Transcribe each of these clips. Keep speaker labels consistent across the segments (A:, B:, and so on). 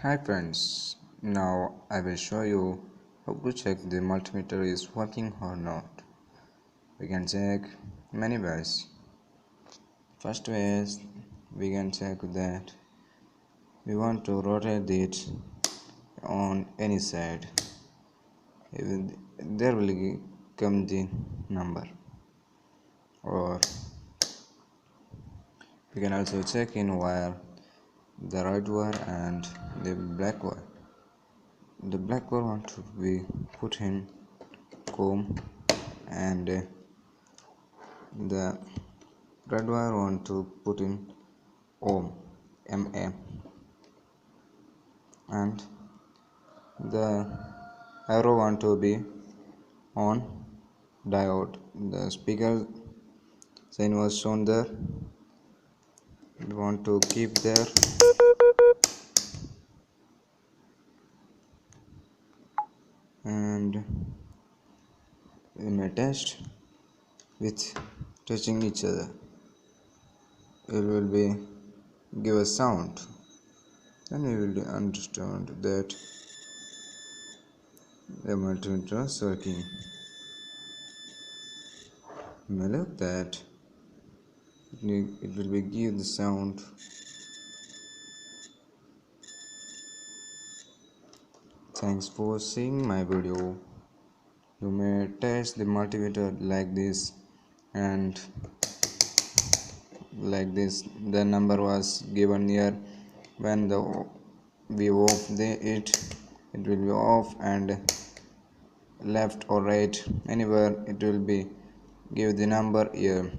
A: Hi friends, now I will show you how to check the multimeter is working or not. We can check many ways. First way is we can check that we want to rotate it on any side. There will come the number. Or we can also check in wire, the right wire and the black wire. The black wire want to be put in comb and the red wire want to put in ohm ma, and the arrow want to be on diode. The speaker sign was shown there. We want to keep there, and we may test with touching each other. It will be give a sound, then we will understand that the multimeter is working. You may look that it will be give the sound. Thanks for seeing my video. You may test the multimeter like this, and like this the number was given here. When we off it will be off, and left or right anywhere it will be give the number here.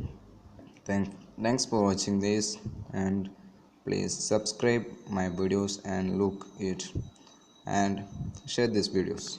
A: Thanks for watching this, and please subscribe my videos and look it and share these videos.